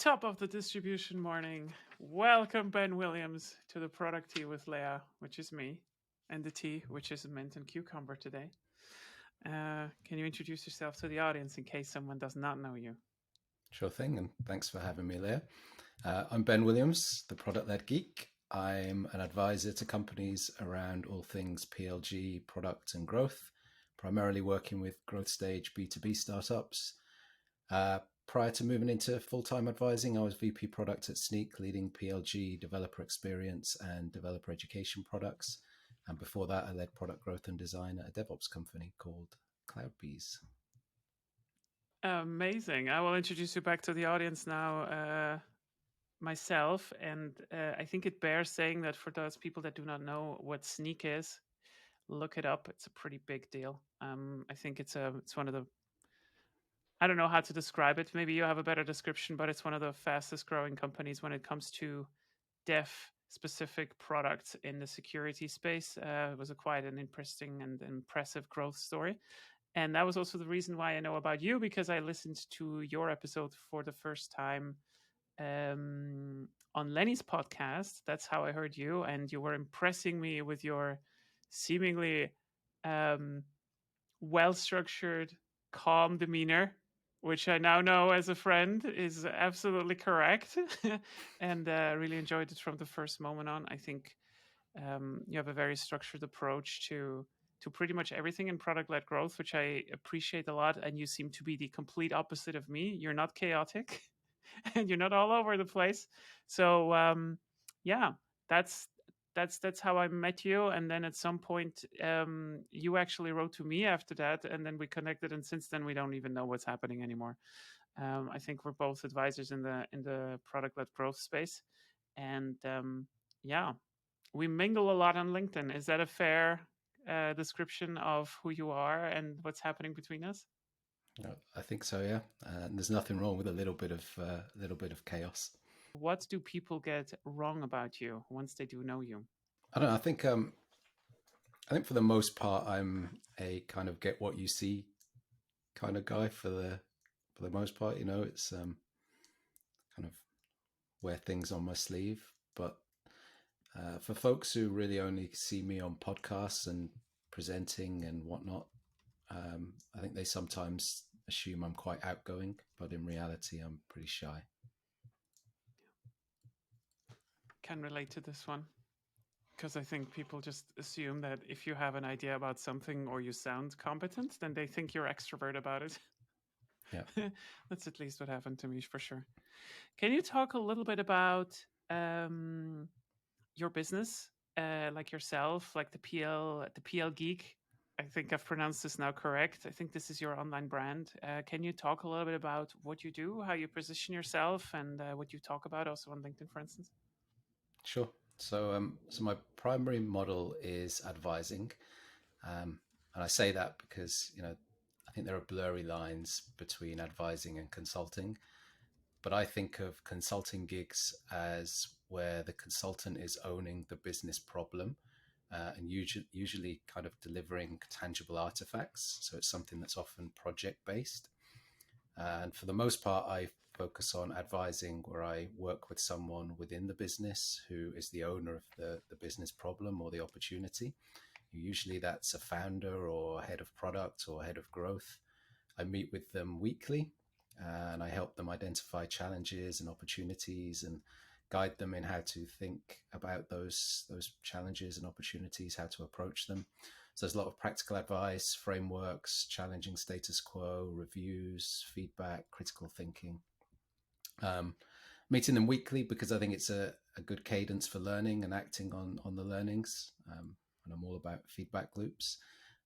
Top of the distribution morning. Welcome, Ben Williams, to the product tea with Leah, which is me, and the tea, which is mint and cucumber today. Can you introduce yourself to the audience in case someone does not know you? Sure thing, and thanks for having me, Leah. I'm Ben Williams, the product-led geek. I'm an advisor to companies around all things PLG, product and growth, primarily working with growth stage B2B startups. Prior to moving into full-time advising, I was VP product at Sneak, leading PLG developer experience and developer education products. And before that, I led product growth and design at a DevOps company called CloudBees. Amazing. I will introduce you back to the audience now, myself. And I think it bears saying that for those people that do not know what Sneak is, look it up. It's a pretty big deal. I think it's one of the, I don't know how to describe it. Maybe you have a better description, but it's one of the fastest growing companies when it comes to dev specific products in the security space. It was quite an interesting and impressive growth story. And that was also the reason why I know about you, because I listened to your episode for the first time on Lenny's podcast. That's how I heard you. And you were impressing me with your seemingly well structured, calm demeanor, which I now know as a friend is absolutely correct. And really enjoyed it from the first moment on. I think you have a very structured approach to pretty much everything in product-led growth, which I appreciate a lot. And you seem to be the complete opposite of me. You're not chaotic and you're not all over the place. So yeah, that's how I met you. And then at some point, you actually wrote to me after that, and then we connected. And since then, we don't even know what's happening anymore. I think we're both advisors in the product-led growth space, and yeah, we mingle a lot on LinkedIn. Is that a fair description of who you are and what's happening between us? I think so, yeah. There's nothing wrong with a little bit of chaos. What do people get wrong about you once they do know you? I don't know. I think for the most part, I'm a kind of get what you see kind of guy. For the most part, it's kind of wear things on my sleeve. But for folks who really only see me on podcasts and presenting and whatnot, I think they sometimes assume I'm quite outgoing, but in reality, I'm pretty shy. Can relate to this one, because I think people just assume that if you have an idea about something or you sound competent, then they think you're extrovert about it. Yeah. That's at least what happened to me for sure. Can you talk a little bit about your business, like yourself, like the PL Geek? I think I've pronounced this now correct. I think this is your online brand. Can you talk a little bit about what you do, how you position yourself, and what you talk about also on LinkedIn, for instance? Sure. So my primary model is advising, and I say that because I think there are blurry lines between advising and consulting. But I think of consulting gigs as where the consultant is owning the business problem and usually kind of delivering tangible artifacts. So it's something that's often project based. And for the most part, I focus on advising where I work with someone within the business who is the owner of the business problem or the opportunity. Usually that's a founder or head of product or head of growth. I meet with them weekly and I help them identify challenges and opportunities and guide them in how to think about those challenges and opportunities, how to approach them. So there's a lot of practical advice, frameworks, challenging status quo, reviews, feedback, critical thinking. Meeting them weekly because I think it's a good cadence for learning and acting on the learnings. And I'm all about feedback loops.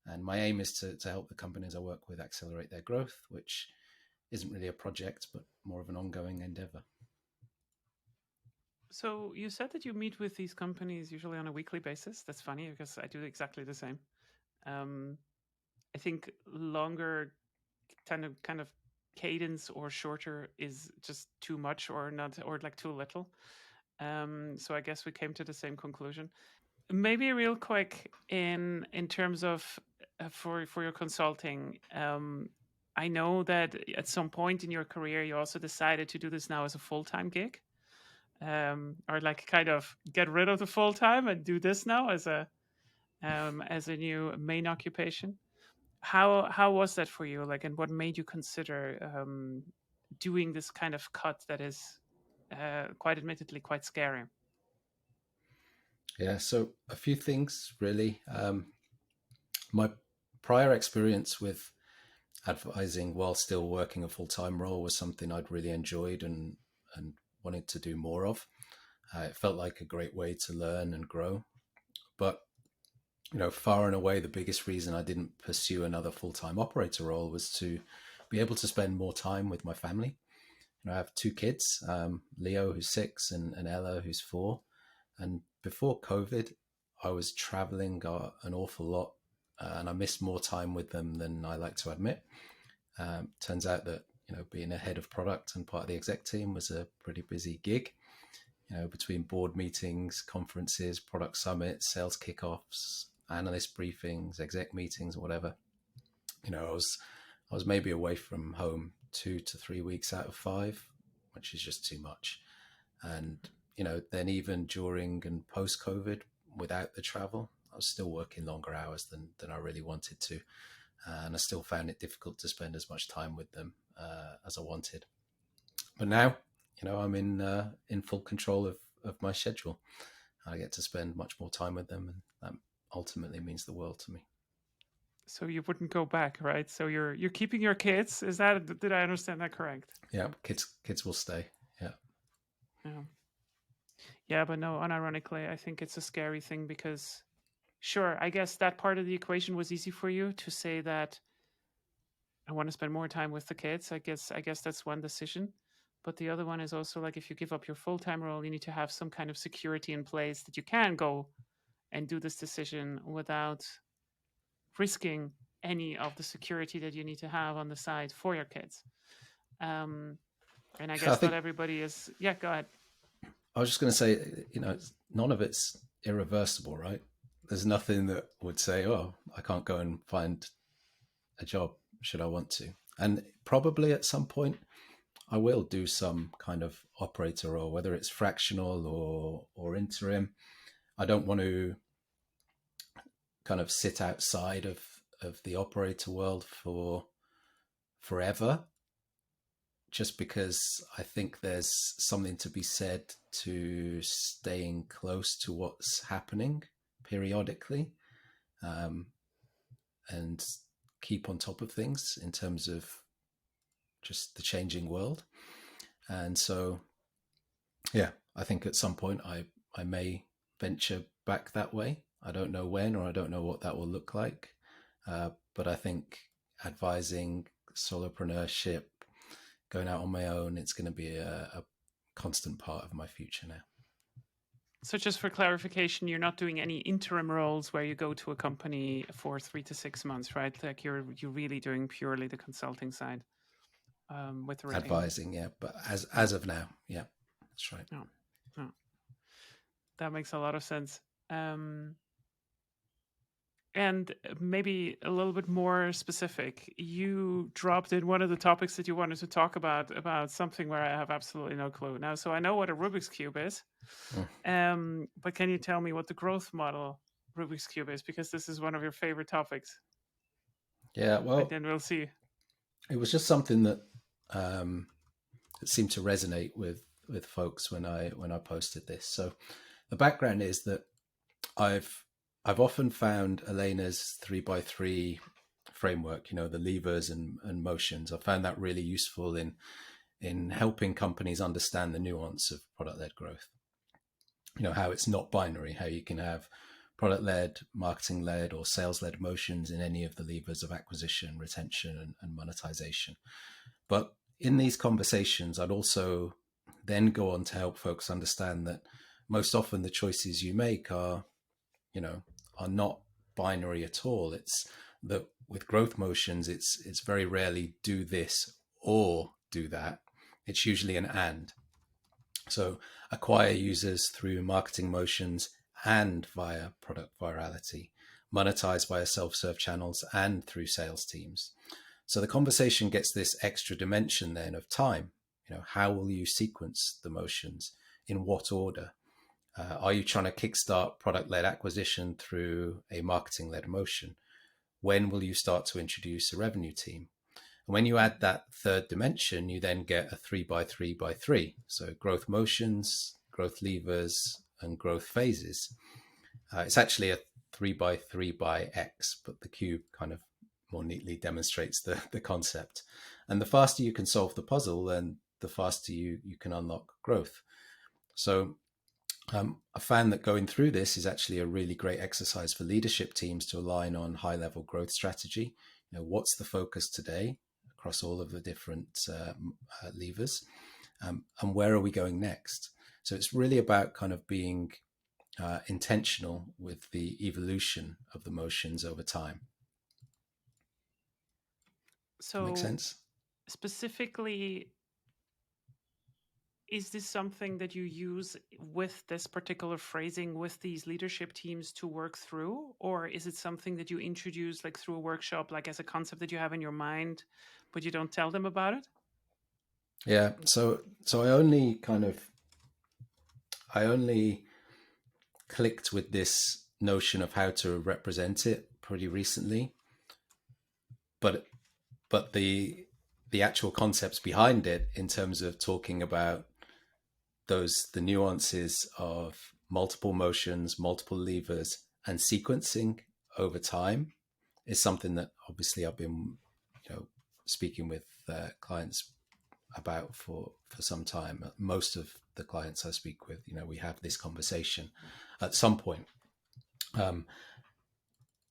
And my aim is to help the companies I work with accelerate their growth, which isn't really a project, but more of an ongoing endeavor. So you said that you meet with these companies usually on a weekly basis. That's funny because I do exactly the same. I think longer kind of cadence or shorter is just too much or not, or like too little. So I guess we came to the same conclusion. Maybe real quick in terms of for your consulting, I know that at some point in your career, you also decided to do this now as a full-time gig, or like kind of get rid of the full-time and do this now as a new main occupation. How was that for you? Like, and what made you consider doing this kind of cut that is quite admittedly quite scary? Yeah, so a few things really. My prior experience with advising while still working a full time role was something I'd really enjoyed and wanted to do more of. It felt like a great way to learn and grow. But far and away, the biggest reason I didn't pursue another full time operator role was to be able to spend more time with my family. I have two kids, Leo, who's 6, and Ella, who's 4. And before COVID, I was traveling an awful lot, and I missed more time with them than I like to admit. Turns out that being a head of product and part of the exec team was a pretty busy gig. Between board meetings, conferences, product summits, sales kickoffs, analyst briefings, exec meetings, or whatever. I was maybe away from home 2 to 3 weeks out of 5, which is just too much. And then even during and post COVID, without the travel, I was still working longer hours than I really wanted to, and I still found it difficult to spend as much time with them as I wanted. But now, I'm in full control of my schedule. I get to spend much more time with them, and that ultimately means the world to me. So you wouldn't go back, right? So you're keeping your kids. Is that, did I understand that correct? Yeah, kids will stay. Yeah. Yeah. Yeah, but no, unironically, I think it's a scary thing because, sure, I guess that part of the equation was easy for you to say that I want to spend more time with the kids. I guess that's one decision. But the other one is also like if you give up your full-time role, you need to have some kind of security in place that you can go and do this decision without risking any of the security that you need to have on the side for your kids. Um, and I I guess not think everybody is. Yeah, go ahead. I was just going to say, none of it's irreversible, right? There's nothing that would say, "Oh, I can't go and find a job should I want to." And probably at some point, I will do some kind of operator role, whether it's fractional or interim. I don't want to kind of sit outside of the operator world for forever, just because I think there's something to be said to staying close to what's happening periodically, um, and keep on top of things in terms of just the changing world. And so, yeah, I think at some point I may venture back that way. I don't know when, or I don't know what that will look like. But I think advising, solopreneurship, going out on my own, it's going to be a constant part of my future now. So just for clarification, you're not doing any interim roles where you go to a company for 3 to 6 months, right? Like you're really doing purely the consulting side with the retained. Advising, yeah, but as of now, yeah, that's right. No, no, that makes a lot of sense. And maybe a little bit more specific, you dropped in one of the topics that you wanted to talk about something where I have absolutely no clue now. So I know what a Rubik's Cube is, but can you tell me what the growth model Rubik's Cube is? Because this is one of your favorite topics. Yeah, And well, then we'll see. it was just something that that seemed to resonate with folks when I posted this. So the background is that I've often found Elena's 3x3 framework, the levers and motions. I found that really useful in helping companies understand the nuance of product-led growth. How it's not binary, how you can have product-led, marketing-led, or sales-led motions in any of the levers of acquisition, retention, and monetization. But in these conversations, I'd also then go on to help folks understand that most often the choices you make are not binary at all. It's that with growth motions, it's very rarely do this or do that. It's usually an and. So acquire users through marketing motions and via product virality, monetize via self-serve channels and through sales teams. So the conversation gets this extra dimension then of time. How will you sequence the motions? In what order? Are you trying to kickstart product-led acquisition through a marketing-led motion? When will you start to introduce a revenue team? And when you add that third dimension, you then get a 3 by 3 by 3. So growth motions, growth levers, and growth phases. It's actually a 3 by 3 by X, but the cube kind of more neatly demonstrates the concept. And the faster you can solve the puzzle, then the faster you can unlock growth. So I found that going through this is actually a really great exercise for leadership teams to align on high-level growth strategy. What's the focus today across all of the different levers, and where are we going next? So it's really about kind of being intentional with the evolution of the motions over time. Make So sense? specifically, is this something that you use with this particular phrasing with these leadership teams to work through? Or is it something that you introduce like through a workshop, like as a concept that you have in your mind, but you don't tell them about it? Yeah. So I only clicked with this notion of how to represent it pretty recently, but the actual concepts behind it, in terms of talking about the nuances of multiple motions, multiple levers, and sequencing over time, is something that obviously I've been speaking with clients about for some time. Most of the clients I speak with, we have this conversation at some point.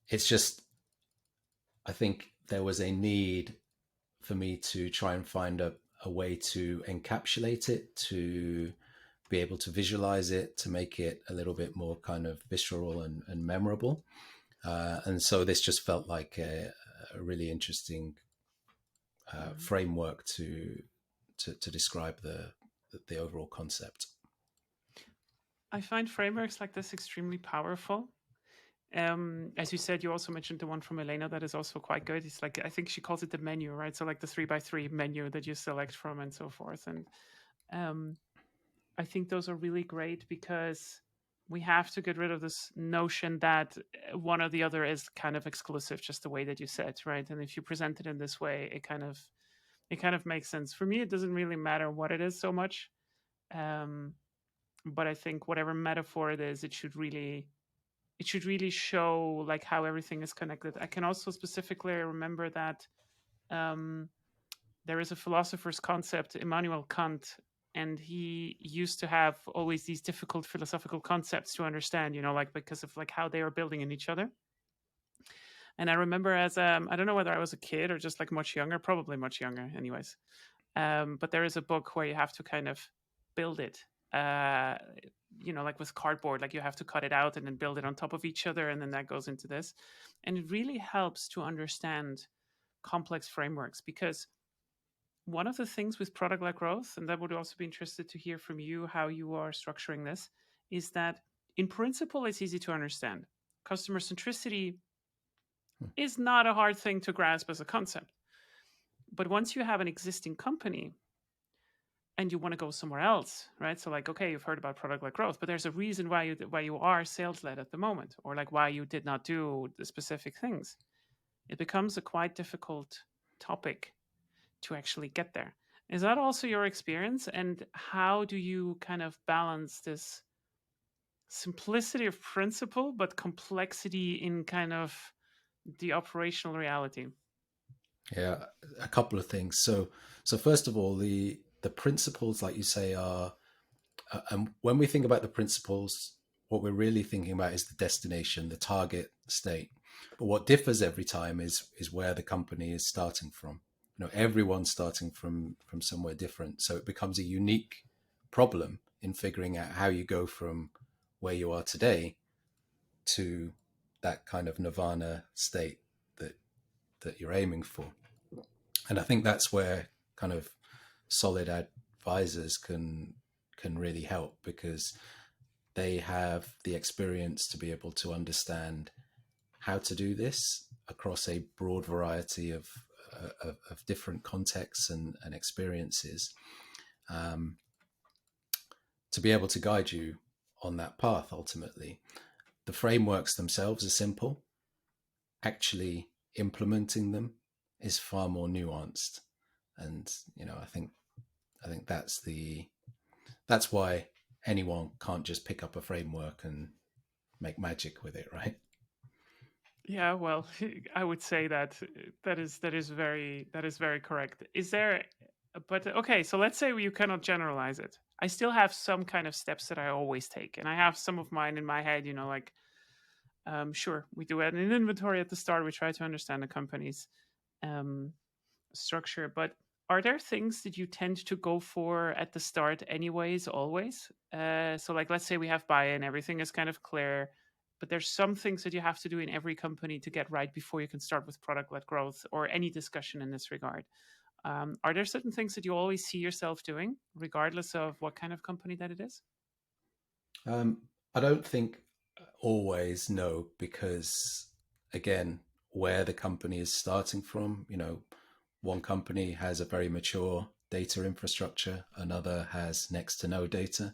It's just, I think there was a need for me to try and find a way to encapsulate it, to be able to visualize it, to make it a little bit more kind of visceral and memorable. And so this just felt like a really interesting framework to describe the overall concept. I find frameworks like this extremely powerful. As you said, you also mentioned the one from Elena that is also quite good. It's like, I think she calls it the menu, right? So like the 3 by 3 menu that you select from and so forth. And I think those are really great because we have to get rid of this notion that one or the other is kind of exclusive, just the way that you said, right? And if you present it in this way, it kind of makes sense. For me, it doesn't really matter what it is so much. Um, but I think whatever metaphor it is, it should really show like how everything is connected. I can also specifically remember that um, there is a philosopher's concept, Immanuel Kant, and he used to have always these difficult philosophical concepts to understand, like because of like how they are building in each other. And I remember as I don't know whether I was a kid or just like much younger, probably much younger, anyways. But there is a book where you have to kind of build it, uh, like with cardboard, like you have to cut it out and then build it on top of each other, and then that goes into this. And it really helps to understand complex frameworks because one of the things with product led growth, and that would also be interested to hear from you how you are structuring this, is that in principle, it's easy to understand. Customer centricity is not a hard thing to grasp as a concept. But once you have an existing company and you want to go somewhere else, right? So like, okay, you've heard about product led growth, but there's a reason why you are sales led at the moment, or like why you did not do the specific things. It becomes a quite difficult topic to actually get there. Is that also your experience? And how do you kind of balance this simplicity of principle, but complexity in kind of the operational reality? Yeah, a couple of things. So first of all, the principles, like you say, are and when we think about the principles, what we're really thinking about is the destination, the target state. But what differs every time is where the company is starting from. Everyone's starting from somewhere different, so it becomes a unique problem in figuring out how you go from where you are today to that kind of nirvana state that you're aiming for. And I think that's where kind of solid advisors can really help, because they have the experience to be able to understand how to do this across a broad variety of of different contexts and experiences, um, to be able to guide you on that path. Ultimately, the frameworks themselves are simple. Actually implementing them is far more nuanced, and I think that's why anyone can't just pick up a framework and make magic with it, right? Yeah, well, I would say that that is very correct. Is there, but okay, so let's say you cannot generalize it. I still have some kind of steps that I always take, and I have some of mine in my head. Like sure, we do an inventory at the start. We try to understand the company's um, structure, but are there things that you tend to go for at the start anyways, always? So like let's say we have buy-in, everything is kind of clear, but there's some things that you have to do in every company to get right before you can start with product-led growth or any discussion in this regard. Are there certain things that you always see yourself doing, regardless of what kind of company that it is? Um, I don't think always, no, because again, where the company is starting from, one company has a very mature data infrastructure, another has next to no data.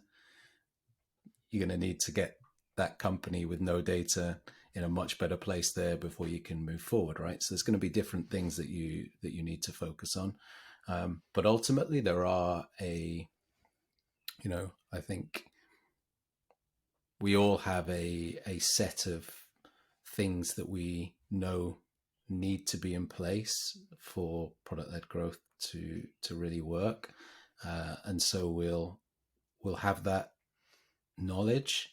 You're going to need to get that company with no data in a much better place there before you can move forward, right? So there's going to be different things that you need to focus on, but ultimately there are I think we all have a set of things that we know need to be in place for product led growth to really work, and so we'll have that knowledge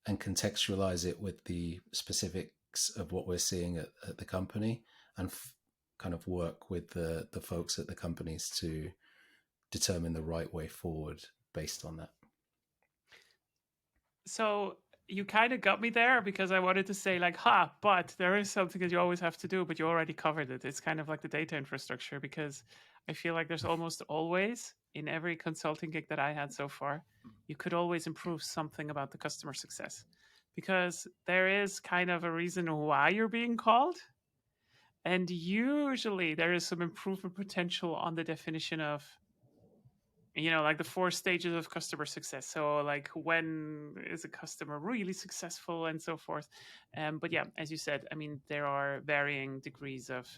and contextualize it with the specifics of what we're seeing at the company, and kind of work with the folks at the companies to determine the right way forward based on that. So you kind of got me there because I wanted to say like, ha, but there is something that you always have to do, but you already covered it. It's kind of like the data infrastructure because I feel like there's almost always in every consulting gig that I had so far, you could always improve something about the customer success because there is kind of a reason why you're being called. And usually there is some improvement potential on the definition of like the four stages of customer success. So like when is a customer really successful and so forth. But yeah, as you said, I mean, there are varying degrees of,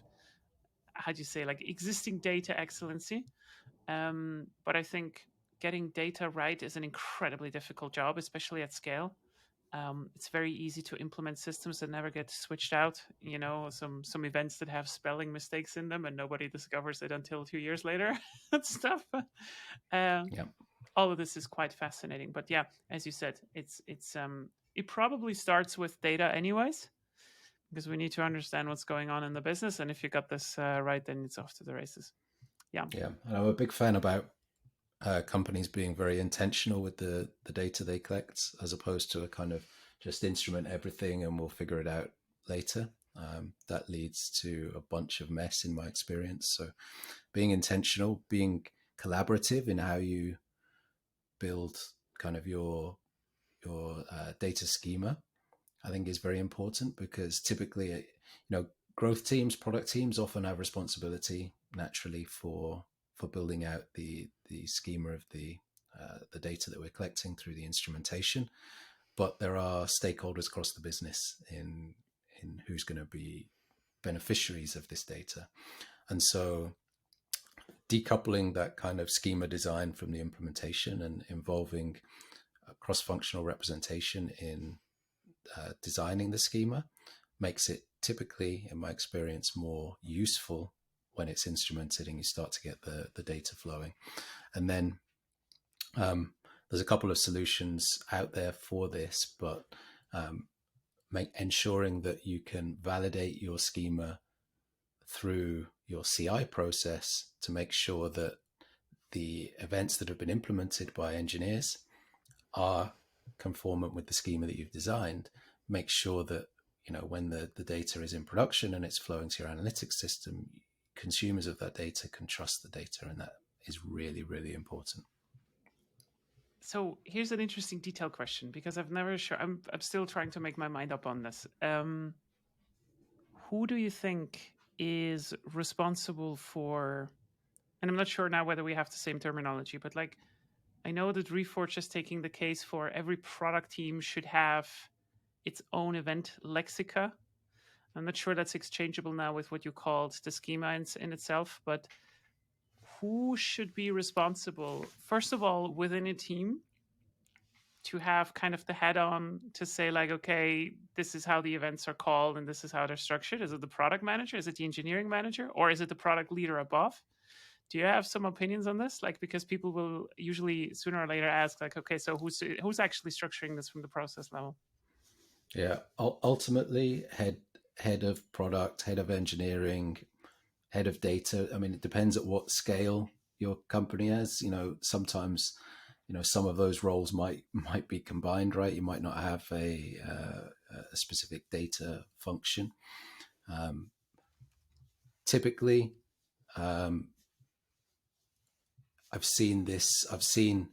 how do you say, like existing data excellency. But I think getting data right is an incredibly difficult job, especially at scale. It's very easy to implement systems that never get switched out. Some events that have spelling mistakes in them, and nobody discovers it until 2 years later. And stuff. Um, Yeah. all of this is quite fascinating. But yeah, as you said, it probably starts with data anyways, because we need to understand what's going on in the business. And if you got this right, then it's off to the races. Yeah. Yeah, and I'm a big fan about companies being very intentional with the data they collect, as opposed to a kind of just instrument everything and we'll figure it out later. That leads to a bunch of mess in my experience. So being intentional, being collaborative in how you build kind of your data schema, I think is very important, because typically, growth teams, product teams often have responsibility naturally for building out the schema of the data that we're collecting through the instrumentation. But there are stakeholders across the business in who's going to be beneficiaries of this data, and so decoupling that kind of schema design from the implementation and involving cross-functional representation in designing the schema makes it typically, in my experience, more useful when it's instrumented and you start to get the data flowing. And then there's a couple of solutions out there for this, but ensuring that you can validate your schema through your CI process to make sure that the events that have been implemented by engineers are conformant with the schema that you've designed. Make sure that when the data is in production and it's flowing to your analytics system, consumers of that data can trust the data, and that is really, really important. So here's an interesting detail question because I've never sure. I'm still trying to make my mind up on this. Who do you think is responsible for, and I'm not sure now whether we have the same terminology, but like I know that Reforge is taking the case for every product team should have its own event lexica. I'm not sure that's exchangeable now with what you called the schema in itself, but who should be responsible, first of all, within a team to have kind of the head on to say, like, okay, this is how the events are called and this is how they're structured? Is it the product manager? Is it the engineering manager? Or is it the product leader above? Do you have some opinions on this? Like, because people will usually sooner or later ask, like, okay, so who's actually structuring this from the process level? Yeah, ultimately, head of product, head of engineering, head of data. I mean, it depends at what scale your company has. Sometimes, some of those roles might be combined, right? You might not have a specific data function. Um, Typically, um, I've seen this. I've seen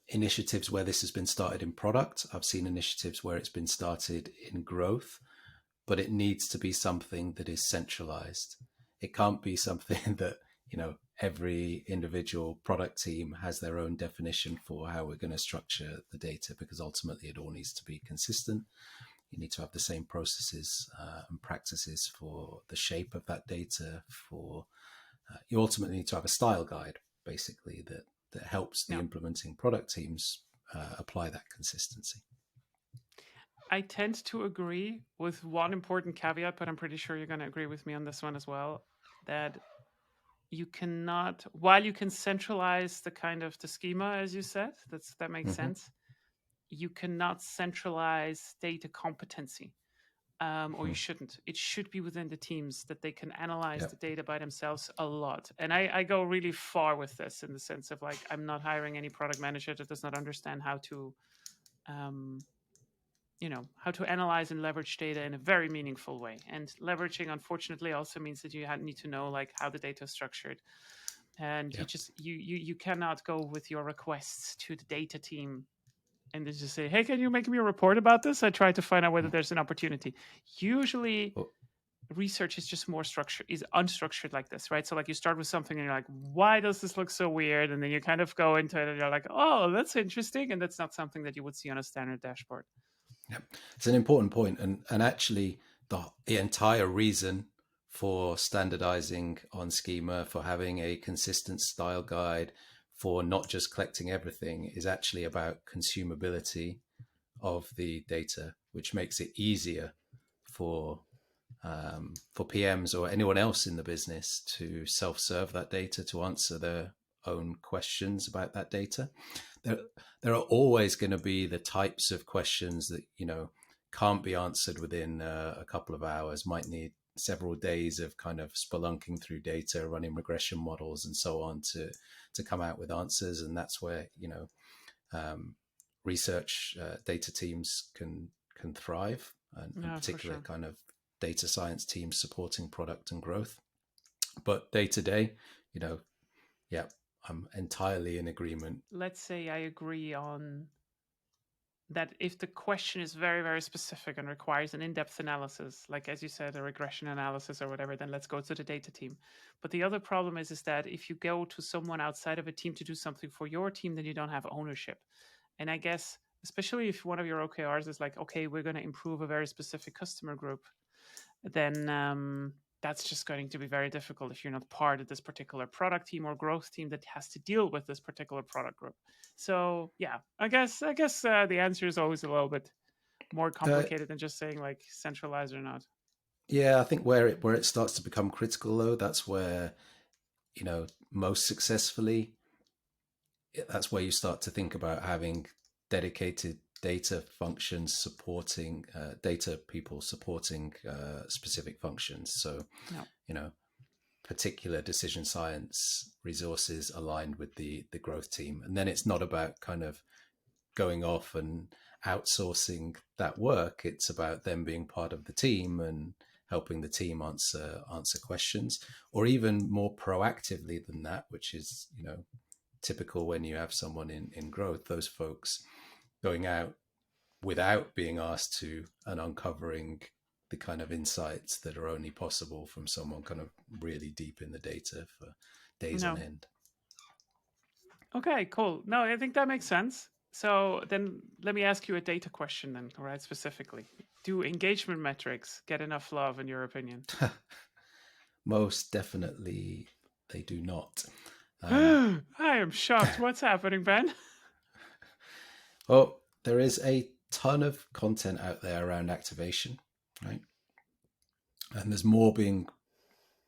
initiatives where this has been started in product. I've seen initiatives where it's been started in growth, but it needs to be something that is centralized. It can't be something that, every individual product team has their own definition for how we're going to structure the data, because ultimately it all needs to be consistent. You need to have the same processes and practices for the shape of that data. You ultimately need to have a style guide, basically, that helps the Yeah. implementing product teams apply that consistency. I tend to agree with one important caveat, but I'm pretty sure you're going to agree with me on this one as well, that you cannot, while you can centralize the kind of the schema, as you said, that makes Mm-hmm. sense, you cannot centralize data competency. Or you Mm-hmm. shouldn't. It should be within the teams that they can analyze the Yep. data by themselves a lot. And I go really far with this in the sense of like, I'm not hiring any product manager that does not understand how to, um, how to analyze and leverage data in a very meaningful way. And leveraging, unfortunately, also means that you need to know like how the data is structured. And you Yep. just you cannot go with your requests to the data team and they just say, "Hey, can you make me a report about this?" I try to find out whether there's an opportunity. Usually, Well, research is just more structured, is unstructured like this, right? So, like, you start with something and you're like, "Why does this look so weird?" And then you kind of go into it and you're like, "Oh, that's interesting," and that's not something that you would see on a standard dashboard. yeah, it's an important point, and actually, the entire reason for standardizing on schema, for having a consistent style guide, for not just collecting everything, is actually about consumability of the data, which makes it easier for for PMs or anyone else in the business to self-serve that data, to answer their own questions about that data. There, there are always going to be the types of questions that can't be answered within a couple of hours. Might need several days of kind of spelunking through data, running regression models, and so on to come out with answers. And that's where um, research data teams can thrive, and Yeah, for particular sure. kind of data science teams supporting product and growth. But day to day, you know, yeah, I'm entirely in agreement. Let's say I agree on that if the question is very, very specific and requires an in-depth analysis, like as you said, a regression analysis or whatever, then let's go to the data team. But the other problem is that if you go to someone outside of a team to do something for your team, then you don't have ownership. And I guess, especially if one of your OKRs is like, okay, we're going to improve a very specific customer group, then that's just going to be very difficult if you're not part of this particular product team or growth team that has to deal with this particular product group. So yeah, I guess the answer is always a little bit more Uh, complicated than just saying like centralized or not. yeah, I think where it starts to become critical, though, that's where most successfully, that's where you start to think about having dedicated data functions supporting data people supporting specific functions. So, No, you know, particular decision science resources aligned with the growth team, and then it's not about kind of going off and outsourcing that work. It's about them being part of the team and helping the team answer questions, or even more proactively than that, which is typical when you have someone in growth. Those folks going out without being asked to and uncovering the kind of insights that are only possible from someone kind of really deep in the data for days on No. end. Okay, cool. No, I think that makes sense. So then let me ask you a data question then, all right, specifically. Do engagement metrics get enough love in your opinion? Most definitely, they do not. I am shocked. What's happening, Ben? Well, there is a ton of content out there around activation, right? And there's more being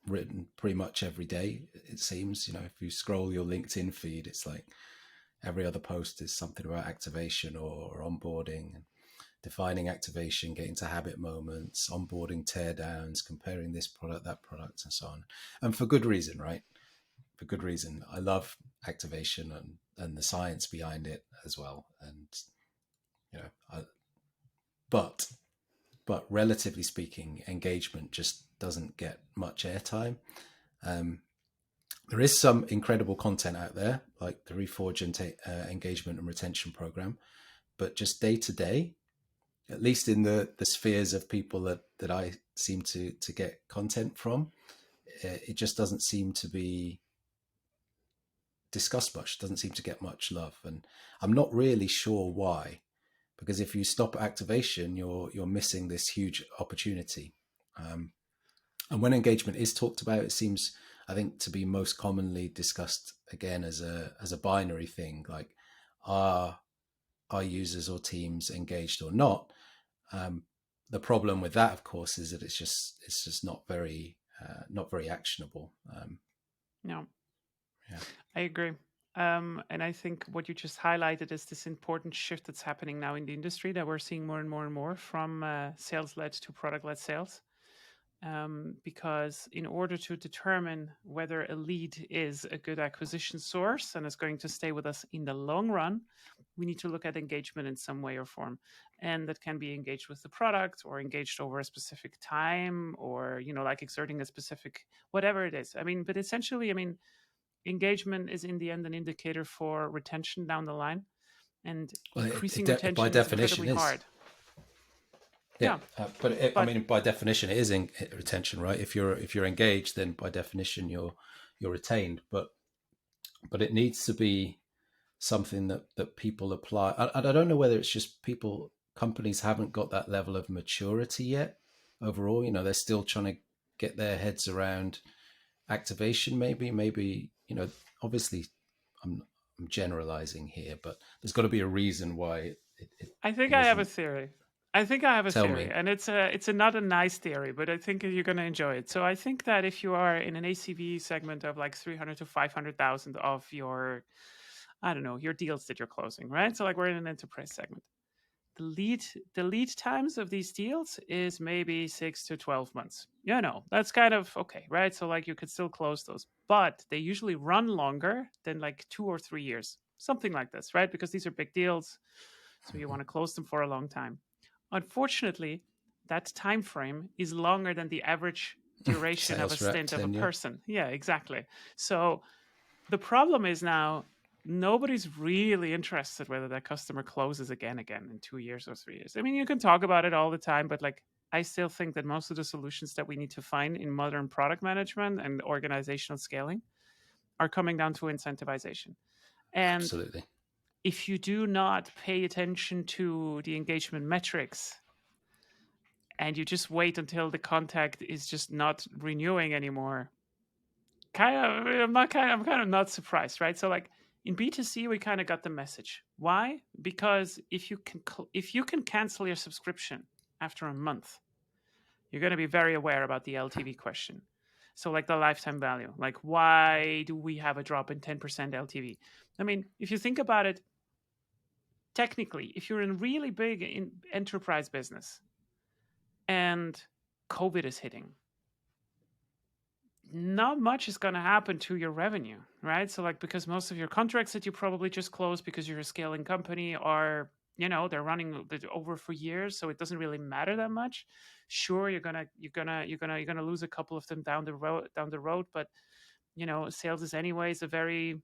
written pretty much every day, it seems. You know, if you scroll your LinkedIn feed, it's like every other post is something about activation or onboarding and defining activation, getting to habit moments, onboarding teardowns, comparing this product, that product, and so on. And for good reason, right? For good reason. I love activation and the science behind it as well. And you know, but relatively speaking, engagement just doesn't get much airtime. Um, there is some incredible content out there, like the Reforge engagement and retention program, but just day to day, at least in the spheres of people that I seem to get content from, it just doesn't seem to be discussed much. Doesn't seem to get much love, and I'm not really sure why. Because if you stop activation, you're missing this huge opportunity. Um, and when engagement is talked about, it seems, I think, to be most commonly discussed again as a binary thing, like are users or teams engaged or not. Um, the problem with that, of course, is that it's just not very actionable. No, Yeah, I agree. And I think what you just highlighted is this important shift that's happening now in the industry that we're seeing more and more and more from sales led to product led sales. Because in order to determine whether a lead is a good acquisition source and is going to stay with us in the long run, we need to look at engagement in some way or form. And that can be engaged with the product or engaged over a specific time or, like exerting a specific, whatever it is. I mean, but essentially, I mean, engagement is in the end an indicator for retention down the line. And well, increasing by retention is definition incredibly is. hard. Yeah, Yeah. I But mean, by definition, it is in retention, right? If you're engaged, then by definition you're retained. But it needs to be something that people apply. And I don't know whether it's just companies haven't got that level of maturity yet. Overall, you know, they're still trying to get their heads around activation. Maybe you know, obviously, I'm I'm generalizing here, but there's got to be a reason why I think it I have a isn't. theory. I think I have a Tell theory, me. and it's not a nice theory, but I think you're going to enjoy it. So I think that if you are in an ACV segment of like 300 to 500,000 of your, I don't know, your deals that you're closing, right? So like we're in an enterprise segment. The lead the lead times of these deals is maybe 6 to 12 months. That's kind of okay, right? So like you could still close those, but they usually run longer than like 2 or 3 years, something like this, right? Because these are big deals, so you want to close them for a long time. Unfortunately, that time frame is longer than the average duration of a Sales rep stint of a tenure. person. Yeah, exactly. So the problem is now nobody's really interested whether that customer closes again in 2 years or 3 years. I mean, you can talk about it all the time, but like I still think that most of the solutions that we need to find in modern product management and organizational scaling are coming down to incentivization. And Absolutely. if you do not pay attention to the engagement metrics and you just wait until the contact is just not renewing anymore, I'm kind of not surprised, right? So like in B2C, we kind of got the message. Why? Because if you can cancel your subscription after a month, you're going to be very aware about the LTV question. So like the lifetime value, like why do we have a drop in 10% LTV? I mean, if you think about it, technically, if you're in really big in enterprise business and COVID is hitting, not much is going to happen to your revenue, right? So, like, because most of your contracts that you probably just closed because you're a scaling company are, they're running over for years, so it doesn't really matter that much. Sure, you're gonna lose a couple of them down the road, but sales is anyways a very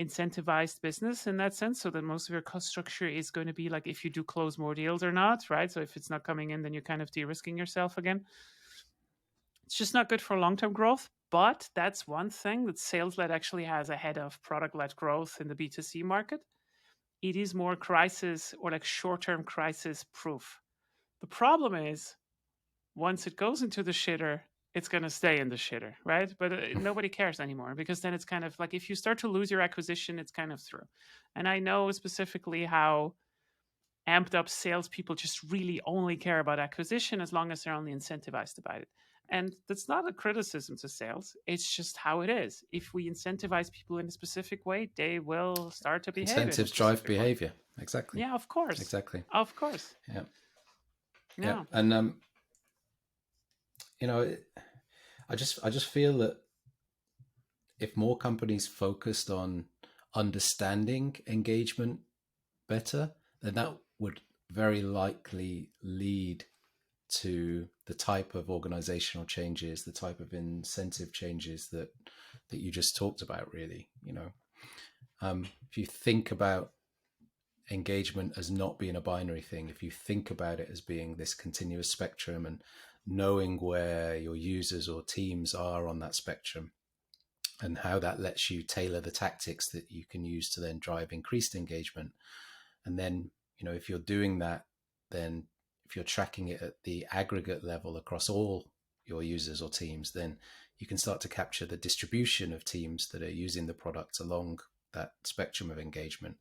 incentivized business in that sense, so that most of your cost structure is going to be like if you do close more deals or not, right? So if it's not coming in, then you're kind of de-risking yourself again. It's just not good for long-term growth. But that's one thing that sales-led actually has ahead of product-led growth in the B2C market. It is more crisis or like short-term crisis proof. The problem is once it goes into the shitter, it's going to stay in the shitter, right? But nobody cares anymore, because then it's kind of like if you start to lose your acquisition, it's kind of through. And I know specifically how amped up salespeople just really only care about acquisition as long as they're only incentivized about it. And that's not a criticism to sales. It's just how it is. If we incentivize people in a specific way, they will start to behave in a Incentives drive specific way. behavior. Exactly. Yeah, of course. Exactly. Of course. Yeah. Yeah. Yeah. And you know, I just feel that if more companies focused on understanding engagement better, then that would very likely lead to the type of organizational changes, the type of incentive changes that you just talked about. Really, if you think about engagement as not being a binary thing, if you think about it as being this continuous spectrum and knowing where your users or teams are on that spectrum, and how that lets you tailor the tactics that you can use to then drive increased engagement. And then, if you're doing that, then if you're tracking it at the aggregate level across all your users or teams, then you can start to capture the distribution of teams that are using the product along that spectrum of engagement.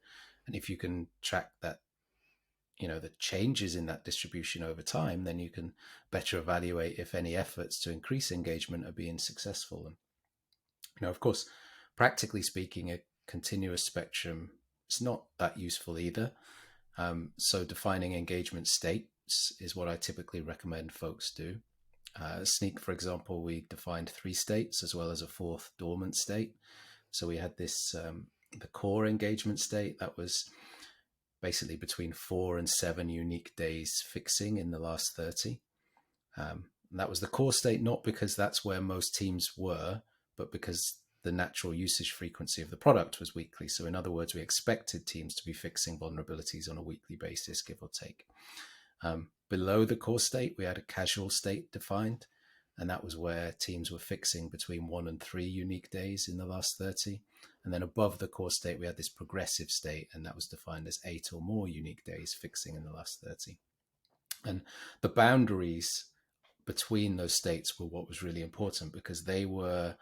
And if you can track that, the changes in that distribution over time, then you can better evaluate if any efforts to increase engagement are being successful. And of course, practically speaking, a continuous spectrum is not that useful either. So defining engagement states is what I typically recommend folks do. Sneak, for example, we defined 3 states as well as a 4th dormant state. So we had this, the core engagement state that was basically between 4 and 7 unique days fixing in the last 30. And that was the core state, not because that's where most teams were, but because the natural usage frequency of the product was weekly. So in other words, we expected teams to be fixing vulnerabilities on a weekly basis, give or take. Below the core state, we had a casual state defined, and that was where teams were fixing between 1 and 3 unique days in the last 30. And then above the core state, we had this progressive state, and that was defined as 8 or more unique days fixing in the last 30. And the boundaries between those states were what was really important, because they were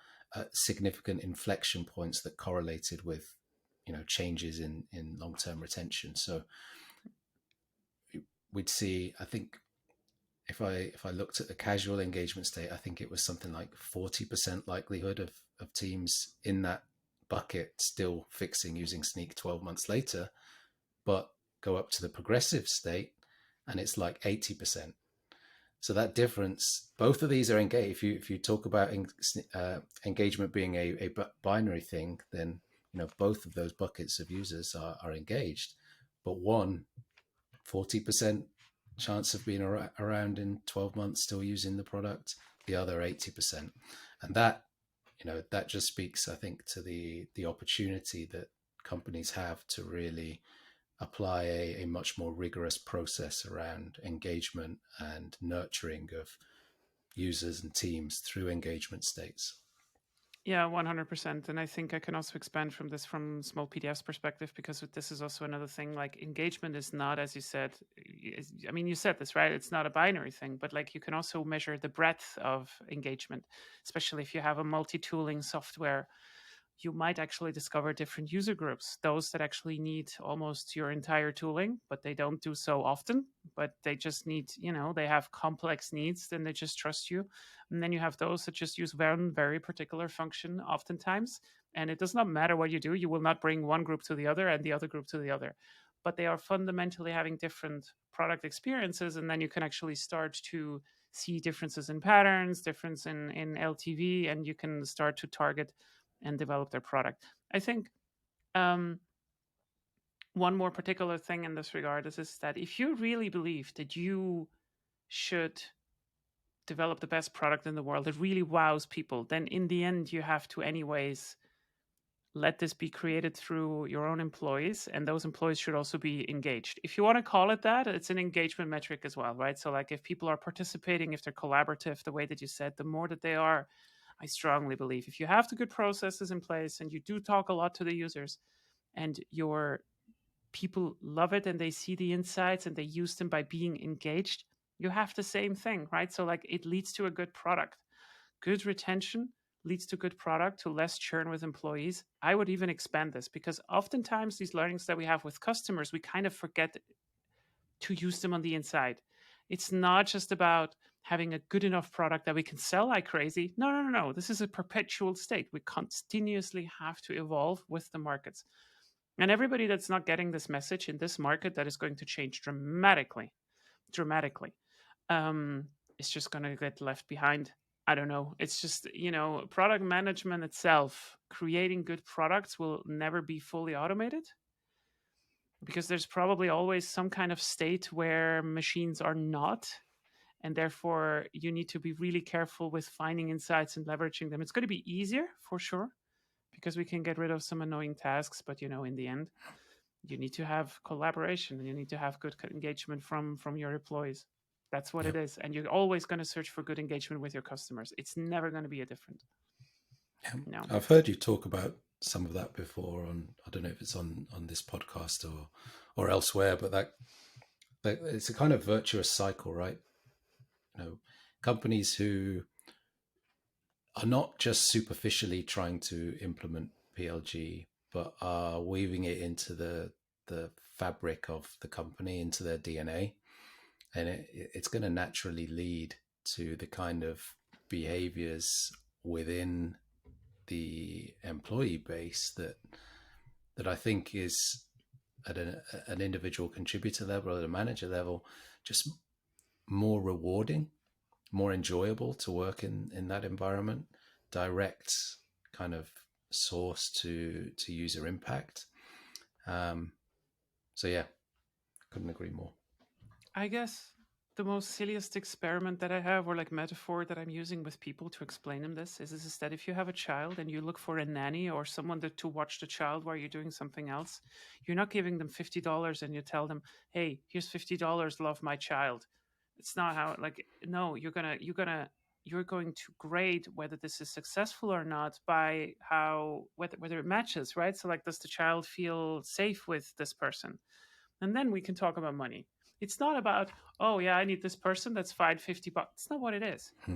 significant inflection points that correlated with changes in long-term retention. So we'd see, I think, if I looked at the casual engagement state, I think it was something like 40% likelihood of teams in that bucket still fixing using Sneak 12 months later. But go up to the progressive state and it's like 80%. So that difference, both of these are engaged. If you talk about engagement being a binary thing, then both of those buckets of users are engaged. But one, 40% chance of being around in 12 months still using the product, the other 80%. And that just speaks, I think, to the opportunity that companies have to really apply a much more rigorous process around engagement and nurturing of users and teams through engagement states. Yeah, 100%. And I think I can also expand from this from small PDF's perspective, because this is also another thing. Like engagement is not, as you said, I mean, you said this, right? It's not a binary thing, but like you can also measure the breadth of engagement, especially if you have a multi-tooling software. You might actually discover different user groups, those that actually need almost your entire tooling, but they don't do so often, but they just need, they have complex needs, then they just trust you. And then you have those that just use one very particular function oftentimes. And it does not matter what you do, you will not bring one group to the other and the other group to the other. But they are fundamentally having different product experiences. And then you can actually start to see differences in patterns, difference in LTV, and you can start to target and develop their product. I think one more particular thing in this regard is that if you really believe that you should develop the best product in the world that really wows people, then in the end you have to anyways let this be created through your own employees, and those employees should also be engaged. If you want to call it that, it's an engagement metric as well, right? So like if people are participating, if they're collaborative, the way that you said, the more that they are, I strongly believe if you have the good processes in place and you do talk a lot to the users, and your people love it and they see the insights and they use them by being engaged, you have the same thing, right? So like it leads to a good product. Good retention leads to good product, to less churn with employees. I would even expand this because oftentimes these learnings that we have with customers, we kind of forget to use them on the inside. It's not just about having a good enough product that we can sell like crazy. No, no, no, no. This is a perpetual state. We continuously have to evolve with the markets. And everybody that's not getting this message in this market that is going to change dramatically, dramatically, um, is just going to get left behind. I don't know. It's just, product management itself, creating good products will never be fully automated because there's probably always some kind of state where machines are not. And therefore, you need to be really careful with finding insights and leveraging them. It's going to be easier for sure because we can get rid of some annoying tasks. But, in the end, you need to have collaboration and you need to have good engagement from your employees. That's what it Yep. is. And you're always going to search for good engagement with your customers. It's never going to be a different. Yeah. No. I've heard you talk about some of that before on, I don't know if it's on this podcast or elsewhere, but that it's a kind of virtuous cycle, right? Companies who are not just superficially trying to implement PLG, but are weaving it into the fabric of the company, into their DNA, and it's going to naturally lead to the kind of behaviors within the employee base that I think is at an individual contributor level, at a manager level, just more rewarding, more enjoyable to work in that environment, direct kind of source to user impact. So yeah, couldn't agree more. I guess the most silliest experiment that I have, or like metaphor that I'm using with people to explain them this, is that if you have a child and you look for a nanny or someone to watch the child while you're doing something else, you're not giving them $50 and you tell them, "Hey, here's $50, love my child." It's not how. Like, no, you're going to grade whether this is successful or not by how whether it matches, right? So like, does the child feel safe with this person? And then we can talk about money. It's not about, oh yeah, I need this person that's fine $50. It's not what it is. Hmm.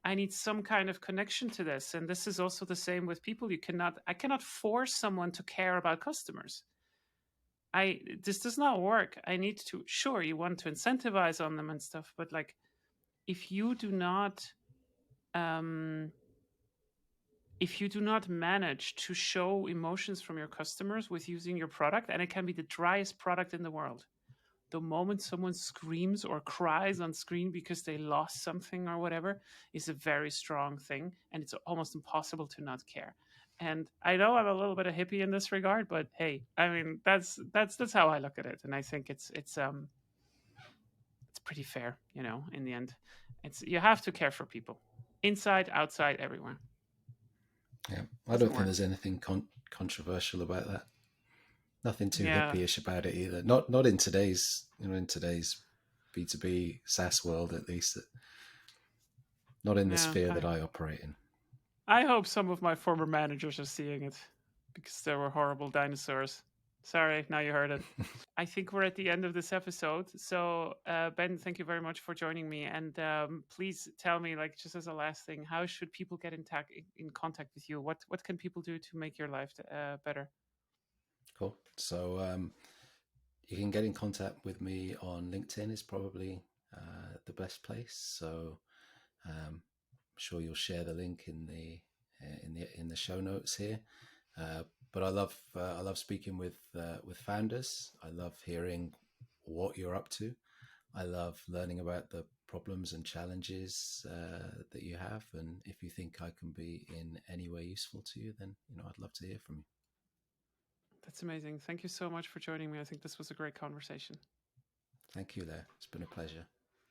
I need some kind of connection to this. And this is also the same with people. I cannot force someone to care about customers. This does not work. I need to, sure, you want to incentivize on them and stuff, but like, if you do not, um, if you do not manage to show emotions from your customers with using your product, and it can be the driest product in the world, the moment someone screams or cries on screen because they lost something or whatever is a very strong thing, and it's almost impossible to not care. And I know I'm a little bit of hippie in this regard, but hey, I mean that's how I look at it, and I think it's pretty fair, in the end. It's you have to care for people, inside, outside, everywhere. Yeah, I don't Doesn't think work. there's anything controversial about that. Nothing too Yeah, hippie-ish about it either. Not in today's in today's B2B SaaS world, at least. Not in the yeah. sphere that I operate in. I hope some of my former managers are seeing it because there were horrible dinosaurs. Sorry, now you heard it. I think we're at the end of this episode. So, Ben, thank you very much for joining me. And please tell me, like, just as a last thing, how should people get in contact with you? What can people do to make your life better? Cool. So you can get in contact with me on LinkedIn is probably the best place. So I'm sure you'll share the link in the show notes here. But I love speaking with founders. I love hearing what you're up to. I love learning about the problems and challenges that you have. And if you think I can be in any way useful to you, then I'd love to hear from you. That's amazing. Thank you so much for joining me. I think this was a great conversation. Thank you, Leah. It's been a pleasure.